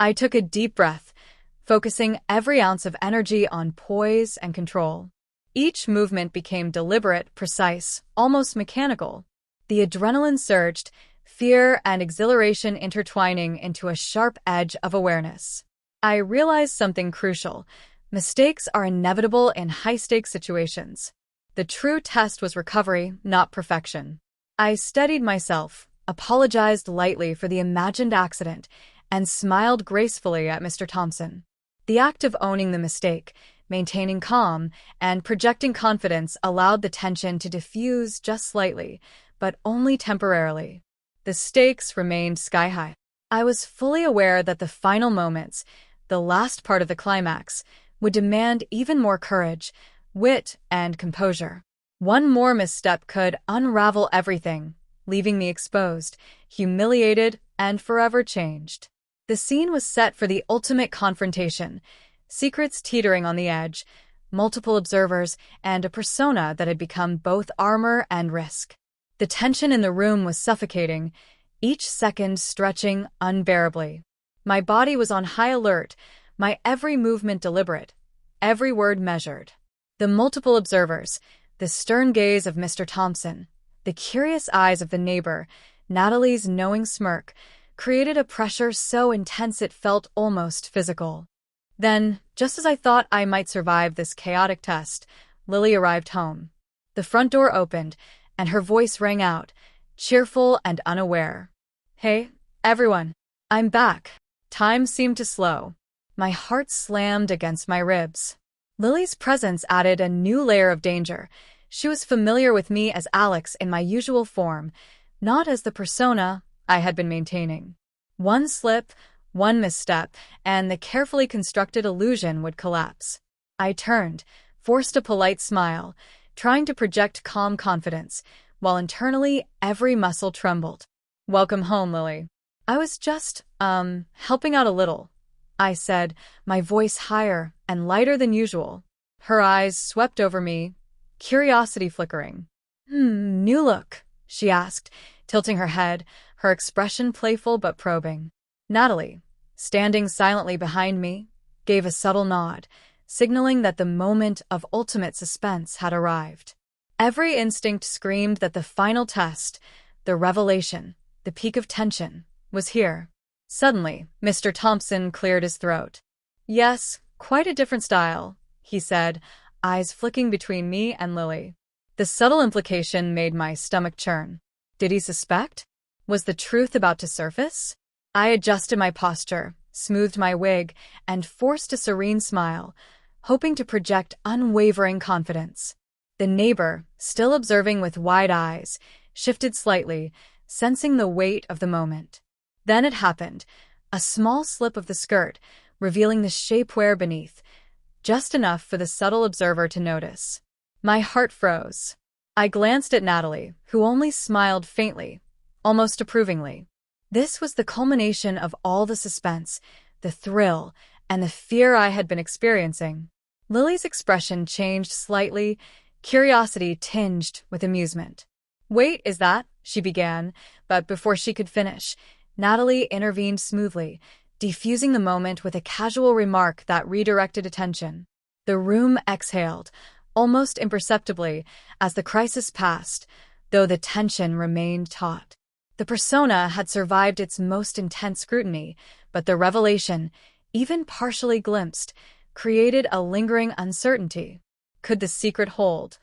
I took a deep breath, focusing every ounce of energy on poise and control. Each movement became deliberate, precise, almost mechanical. The adrenaline surged, fear and exhilaration intertwining into a sharp edge of awareness. I realized something crucial. Mistakes are inevitable in high-stakes situations. The true test was recovery, not perfection. I steadied myself, apologized lightly for the imagined accident, and smiled gracefully at Mr. Thompson. The act of owning the mistake, maintaining calm, and projecting confidence allowed the tension to diffuse just slightly, but only temporarily. The stakes remained sky-high. I was fully aware that the final moments, the last part of the climax, would demand even more courage, wit, and composure. One more misstep could unravel everything, leaving me exposed, humiliated, and forever changed. The scene was set for the ultimate confrontation, secrets teetering on the edge, multiple observers, and a persona that had become both armor and risk. The tension in the room was suffocating, each second stretching unbearably. My body was on high alert, my every movement deliberate, every word measured. The multiple observers, the stern gaze of Mr. Thompson, the curious eyes of the neighbor, Natalie's knowing smirk, created a pressure so intense it felt almost physical. Then, just as I thought I might survive this chaotic test, Lily arrived home. The front door opened, and her voice rang out, cheerful and unaware. "Hey, everyone. I'm back." Time seemed to slow. My heart slammed against my ribs. Lily's presence added a new layer of danger. She was familiar with me as Alex in my usual form, not as the persona I had been maintaining. One slip, one misstep, and the carefully constructed illusion would collapse. I turned, forced a polite smile, trying to project calm confidence, while internally every muscle trembled. "Welcome home, Lily. I was just, helping out a little," I said, my voice higher and lighter than usual. Her eyes swept over me, curiosity flickering. New look?" she asked, tilting her head, her expression playful but probing. Natalie, standing silently behind me, gave a subtle nod, signaling that the moment of ultimate suspense had arrived. Every instinct screamed that the final test, the revelation, the peak of tension, was here. Suddenly, Mr. Thompson cleared his throat. "Yes, quite a different style," he said, eyes flicking between me and Lily. The subtle implication made my stomach churn. Did he suspect? Was the truth about to surface? I adjusted my posture, smoothed my wig, and forced a serene smile, hoping to project unwavering confidence. The neighbor, still observing with wide eyes, shifted slightly, sensing the weight of the moment. Then it happened, a small slip of the skirt, revealing the shapewear beneath, just enough for the subtle observer to notice. My heart froze. I glanced at Natalie, who only smiled faintly, almost approvingly. This was the culmination of all the suspense, the thrill, and the fear I had been experiencing. Lily's expression changed slightly, curiosity tinged with amusement. "Wait, is that?" she began, but before she could finish, Natalie intervened smoothly, defusing the moment with a casual remark that redirected attention. The room exhaled, almost imperceptibly, as the crisis passed, though the tension remained taut. The persona had survived its most intense scrutiny, but the revelation, even partially glimpsed, created a lingering uncertainty. Could the secret hold?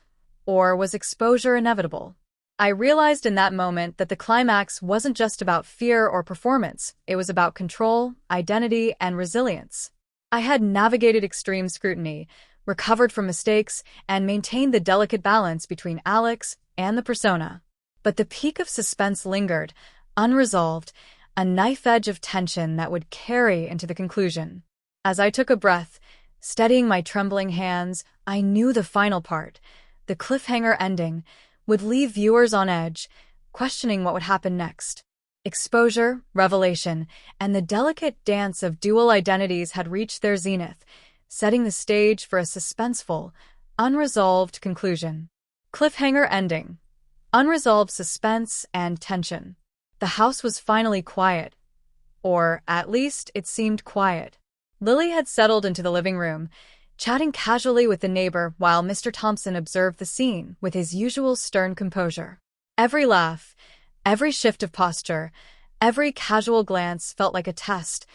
Or was exposure inevitable? I realized in that moment that the climax wasn't just about fear or performance, it was about control, identity, and resilience. I had navigated extreme scrutiny, recovered from mistakes, and maintained the delicate balance between Alex and the persona. But the peak of suspense lingered, unresolved, a knife edge of tension that would carry into the conclusion. As I took a breath, steadying my trembling hands, I knew the final part, the cliffhanger ending, would leave viewers on edge, questioning what would happen next. Exposure, revelation, and the delicate dance of dual identities had reached their zenith, setting the stage for a suspenseful, unresolved conclusion. Cliffhanger ending. Unresolved suspense and tension. The house was finally quiet. Or, at least, it seemed quiet. Lily had settled into the living room, chatting casually with the neighbor while Mr. Thompson observed the scene with his usual stern composure. Every laugh, every shift of posture, every casual glance felt like a test,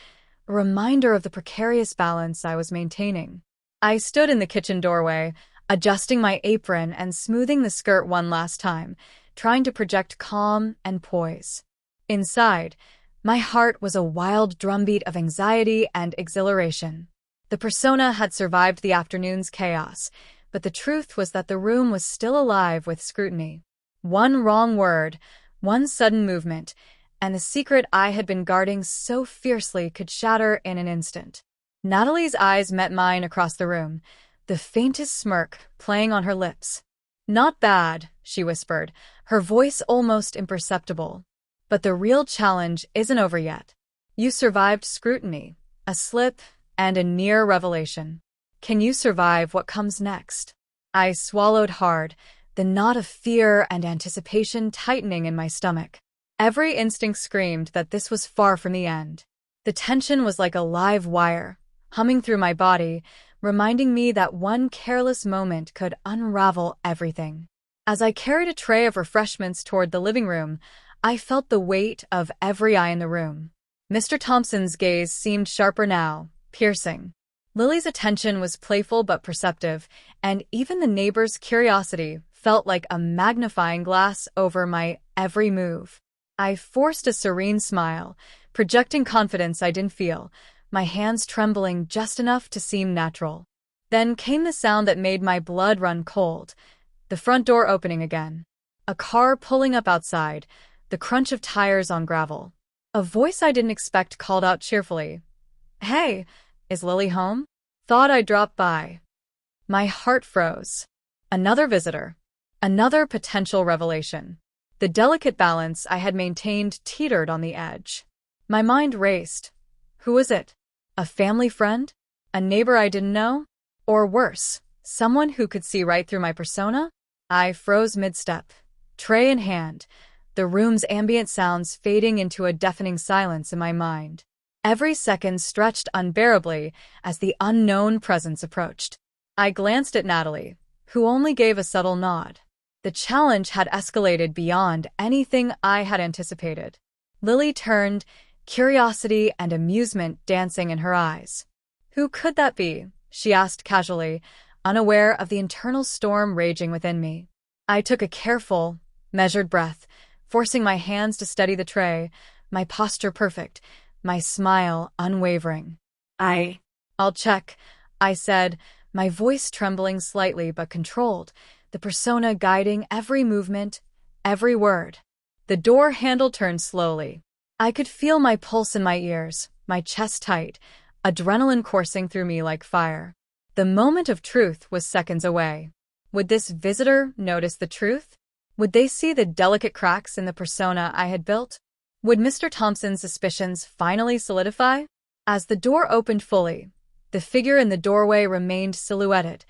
a reminder of the precarious balance I was maintaining. I stood in the kitchen doorway, adjusting my apron and smoothing the skirt one last time, trying to project calm and poise. Inside, my heart was a wild drumbeat of anxiety and exhilaration. The persona had survived the afternoon's chaos, but the truth was that the room was still alive with scrutiny. One wrong word, one sudden movement, and the secret I had been guarding so fiercely could shatter in an instant. Natalie's eyes met mine across the room, the faintest smirk playing on her lips. "Not bad," she whispered, her voice almost imperceptible. "But the real challenge isn't over yet. You survived scrutiny, a slip, and a near revelation. Can you survive what comes next?" I swallowed hard, the knot of fear and anticipation tightening in my stomach. Every instinct screamed that this was far from the end. The tension was like a live wire, humming through my body, reminding me that one careless moment could unravel everything. As I carried a tray of refreshments toward the living room, I felt the weight of every eye in the room. Mr. Thompson's gaze seemed sharper now, piercing. Lily's attention was playful but perceptive, and even the neighbor's curiosity felt like a magnifying glass over my every move. I forced a serene smile, projecting confidence I didn't feel, my hands trembling just enough to seem natural. Then came the sound that made my blood run cold, the front door opening again. A car pulling up outside, the crunch of tires on gravel. A voice I didn't expect called out cheerfully, "Hey, is Lily home?" Thought I'd drop by. My heart froze. Another visitor. Another potential revelation. The delicate balance I had maintained teetered on the edge. My mind raced. Who was it? A family friend? A neighbor I didn't know? Or worse, someone who could see right through my persona? I froze mid-step, tray in hand, the room's ambient sounds fading into a deafening silence in my mind. Every second stretched unbearably as the unknown presence approached. I glanced at Natalie, who only gave a subtle nod. The challenge had escalated beyond anything I had anticipated. Lily turned, curiosity and amusement dancing in her eyes. "Who could that be?" she asked casually, unaware of the internal storm raging within me. I took a careful, measured breath, forcing my hands to steady the tray, my posture perfect, my smile unwavering. I'll check, I said, my voice trembling slightly but controlled, the persona guiding every movement, every word. The door handle turned slowly. I could feel my pulse in my ears, my chest tight, adrenaline coursing through me like fire. The moment of truth was seconds away. Would this visitor notice the truth? Would they see the delicate cracks in the persona I had built? Would Mr. Thompson's suspicions finally solidify? As the door opened fully, the figure in the doorway remained silhouetted,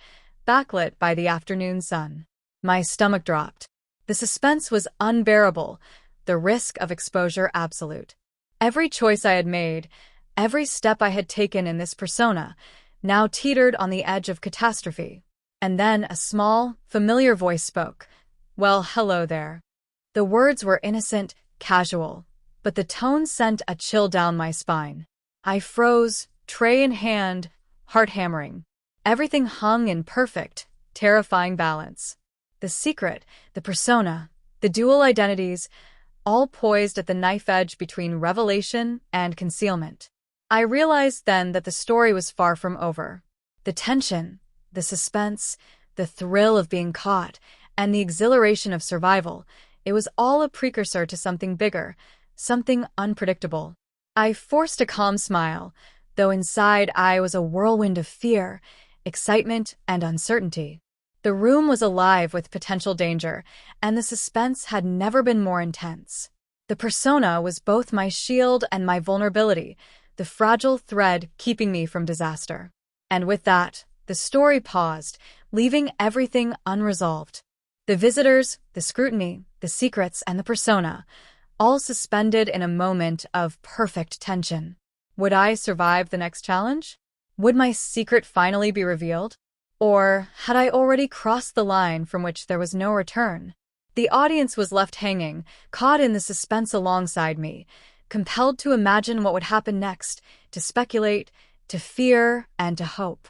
backlit by the afternoon sun. My stomach dropped. The suspense was unbearable, the risk of exposure absolute. Every choice I had made, every step I had taken in this persona, now teetered on the edge of catastrophe. And then a small, familiar voice spoke. Well, hello there. The words were innocent, casual, but the tone sent a chill down my spine. I froze, tray in hand, heart hammering. Everything hung in perfect, terrifying balance. The secret, the persona, the dual identities, all poised at the knife edge between revelation and concealment. I realized then that the story was far from over. The tension, the suspense, the thrill of being caught, and the exhilaration of survival, it was all a precursor to something bigger, something unpredictable. I forced a calm smile, though inside I was a whirlwind of fear, excitement, and uncertainty. The room was alive with potential danger, and the suspense had never been more intense. The persona was both my shield and my vulnerability, the fragile thread keeping me from disaster. And with that, the story paused, leaving everything unresolved. The visitors, the scrutiny, the secrets, and the persona, all suspended in a moment of perfect tension. Would I survive the next challenge? Would my secret finally be revealed? Or had I already crossed the line from which there was no return? The audience was left hanging, caught in the suspense alongside me, compelled to imagine what would happen next, to speculate, to fear, and to hope.